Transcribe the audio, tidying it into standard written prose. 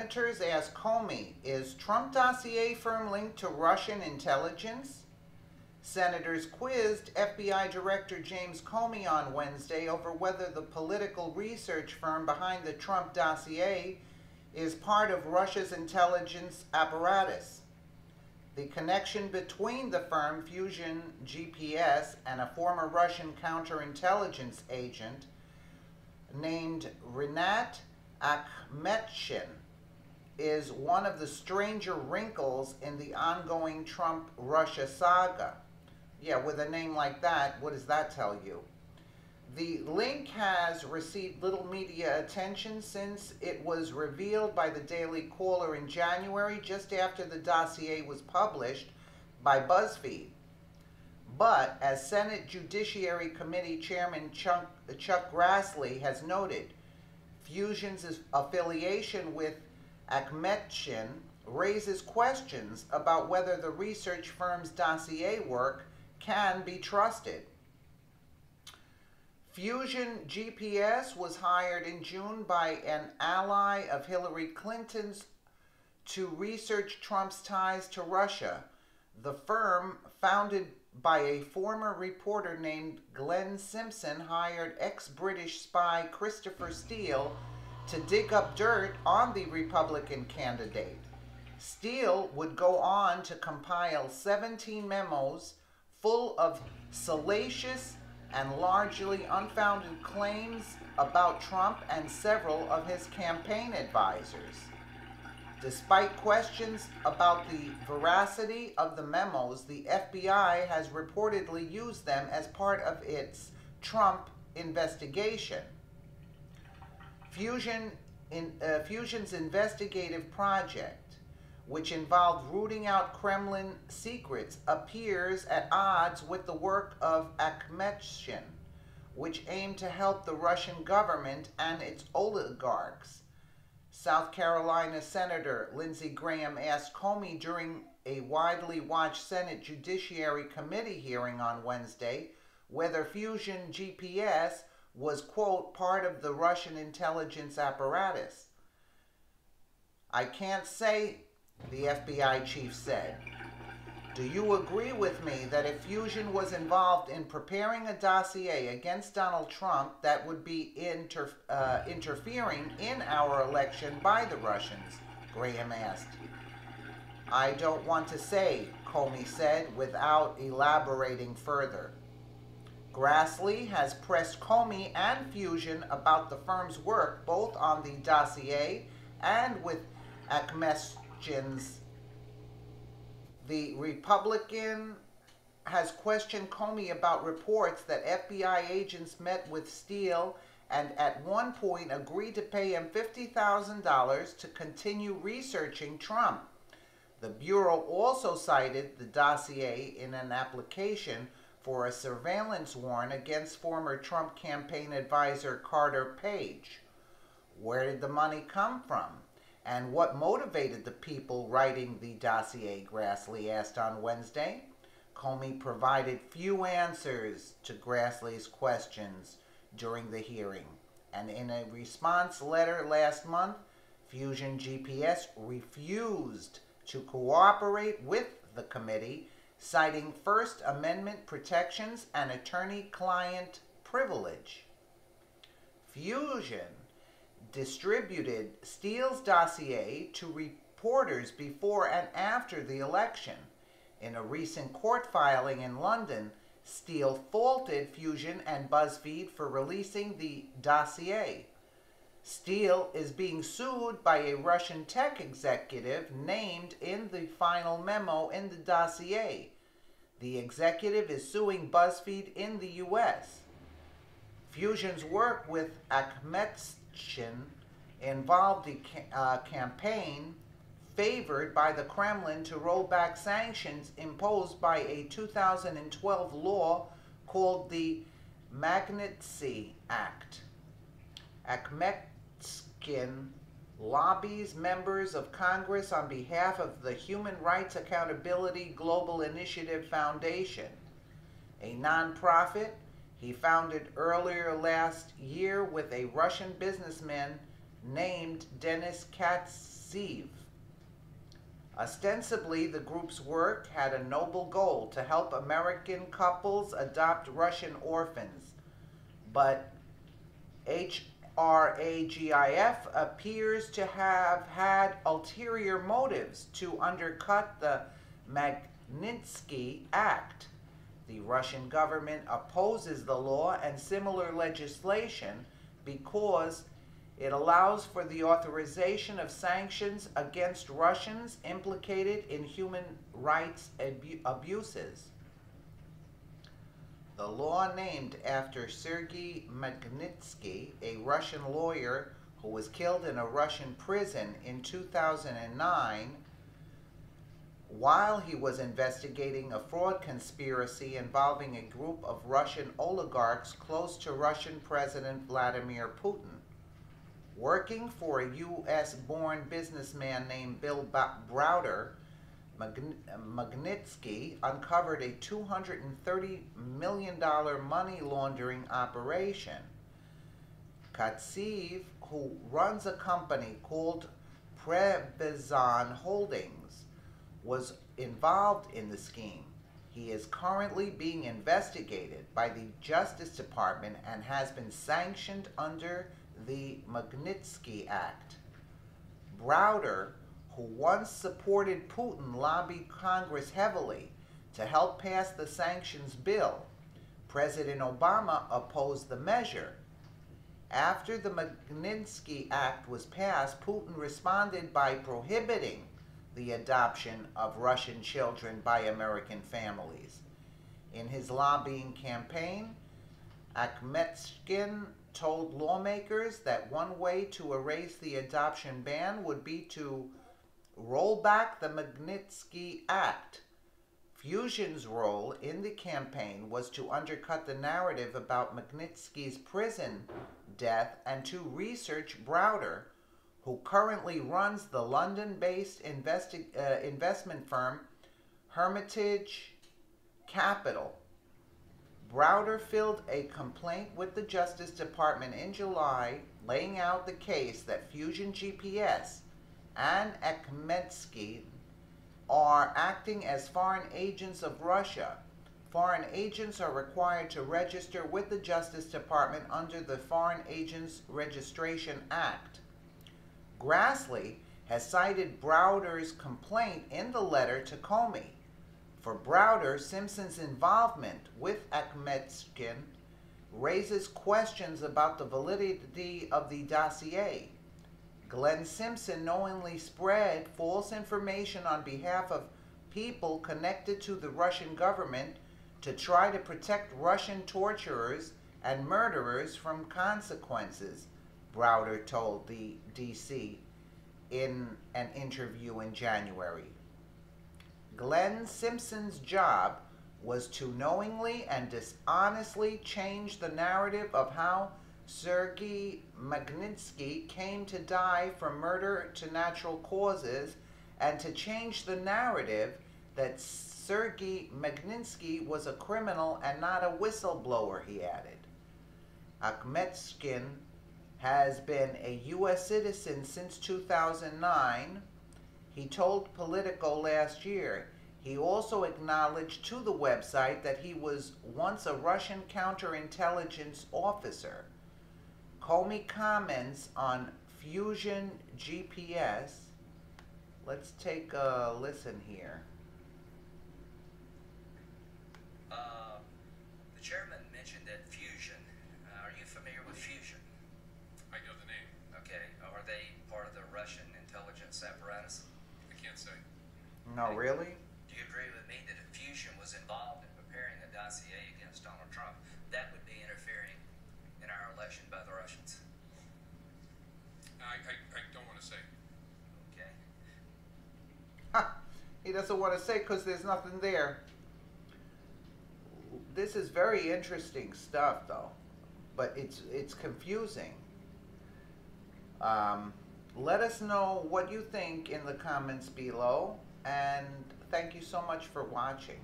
Senators ask Comey, is Trump dossier firm linked to Russian intelligence? Senators quizzed FBI Director James Comey on Wednesday over whether the political research firm behind the Trump dossier is part of Russia's intelligence apparatus. The connection between the firm Fusion GPS and a former Russian counterintelligence agent named Rinat Akhmetshin is one of the stranger wrinkles in the ongoing Trump-Russia saga. Yeah, with a name like that, what does that tell you? The link has received little media attention since it was revealed by the Daily Caller in January, just after the dossier was published by BuzzFeed. But, as Senate Judiciary Committee Chairman Chuck Grassley has noted, Fusion's affiliation with Akhmetshin raises questions about whether the research firm's dossier work can be trusted. Fusion GPS was hired in June by an ally of Hillary Clinton's to research Trump's ties to Russia. The firm, founded by a former reporter named Glenn Simpson, hired ex-British spy Christopher Steele to dig up dirt on the Republican candidate. Steele would go on to compile 17 memos full of salacious and largely unfounded claims about Trump and several of his campaign advisors. Despite questions about the veracity of the memos, the FBI has reportedly used them as part of its Trump investigation. Fusion's investigative project, which involved rooting out Kremlin secrets, appears at odds with the work of Akhmetshin, which aimed to help the Russian government and its oligarchs. South Carolina Senator Lindsey Graham asked Comey during a widely watched Senate Judiciary Committee hearing on Wednesday whether Fusion GPS was, quote, part of the Russian intelligence apparatus. "I can't say," the FBI chief said. "Do you agree with me that if Fusion was involved in preparing a dossier against Donald Trump, that would be interfering in our election by the Russians?" Graham asked. "I don't want to say," Comey said, without elaborating further. Grassley has pressed Comey and Fusion about the firm's work both on the dossier and with Akhmetshin's. The Republican has questioned Comey about reports that FBI agents met with Steele and at one point agreed to pay him $50,000 to continue researching Trump. The Bureau also cited the dossier in an application for a surveillance warrant against former Trump campaign advisor Carter Page. Where did the money come from? And what motivated the people writing the dossier, Grassley asked on Wednesday. Comey provided few answers to Grassley's questions during the hearing. And in a response letter last month, Fusion GPS refused to cooperate with the committee, citing First Amendment protections and attorney-client privilege. Fusion distributed Steele's dossier to reporters before and after the election. In a recent court filing in London, Steele faulted Fusion and BuzzFeed for releasing the dossier. Steele is being sued by a Russian tech executive named in the final memo in the dossier. The executive is suing BuzzFeed in the U.S. Fusion's work with Akhmetshin involved the campaign favored by the Kremlin to roll back sanctions imposed by a 2012 law called the Magnitsky Act. Akhmetshin lobbies members of Congress on behalf of the Human Rights Accountability Global Initiative Foundation, a nonprofit he founded earlier last year with a Russian businessman named Denis Katsev. Ostensibly, the group's work had a noble goal to help American couples adopt Russian orphans, but HRAGIF appears to have had ulterior motives to undercut the Magnitsky Act. The Russian government opposes the law and similar legislation because it allows for the authorization of sanctions against Russians implicated in human rights abuses. The law, named after Sergei Magnitsky, a Russian lawyer who was killed in a Russian prison in 2009 while he was investigating a fraud conspiracy involving a group of Russian oligarchs close to Russian President Vladimir Putin. Working for a U.S.-born businessman named Bill Browder, Magnitsky uncovered a $230 million money laundering operation. Katsev, who runs a company called Prebizon Holdings, was involved in the scheme. He is currently being investigated by the Justice Department and has been sanctioned under the Magnitsky Act. Browder, who once supported Putin, lobbied Congress heavily to help pass the sanctions bill. President Obama opposed the measure. After the Magnitsky Act was passed, Putin responded by prohibiting the adoption of Russian children by American families. In his lobbying campaign, Akhmetskin told lawmakers that one way to erase the adoption ban would be to roll back the Magnitsky Act. Fusion's role in the campaign was to undercut the narrative about Magnitsky's prison death and to research Browder, who currently runs the London-based investment firm Hermitage Capital. Browder filed a complaint with the Justice Department in July, laying out the case that Fusion GPS and Akhmetsky are acting as foreign agents of Russia. Foreign agents are required to register with the Justice Department under the Foreign Agents Registration Act. Grassley has cited Browder's complaint in the letter to Comey. For Browder, Simpson's involvement with Akhmetskin raises questions about the validity of the dossier. Glenn Simpson knowingly spread false information on behalf of people connected to the Russian government to try to protect Russian torturers and murderers from consequences, Browder told the DC in an interview in January. Glenn Simpson's job was to knowingly and dishonestly change the narrative of how Sergei Magnitsky came to die from murder to natural causes, and to change the narrative that Sergei Magnitsky was a criminal and not a whistleblower, he added. Akhmetskin has been a U.S. citizen since 2009. He told Politico last year. He also acknowledged to the website that he was once a Russian counterintelligence officer. Comey comments on Fusion GPS. Let's take a listen here. The chairman mentioned that Fusion. Are you familiar with Fusion? I know the name. Okay. Are they part of the Russian intelligence apparatus? I can't say. No, really? Do you agree with me that if Fusion was involved in preparing a dossier against Donald Trump, that would be interfering in our election by the Russians? I don't want to say. Okay. He doesn't want to say because there's nothing there. This is very interesting stuff, though, but it's confusing. Let us know what you think in the comments below, and thank you so much for watching.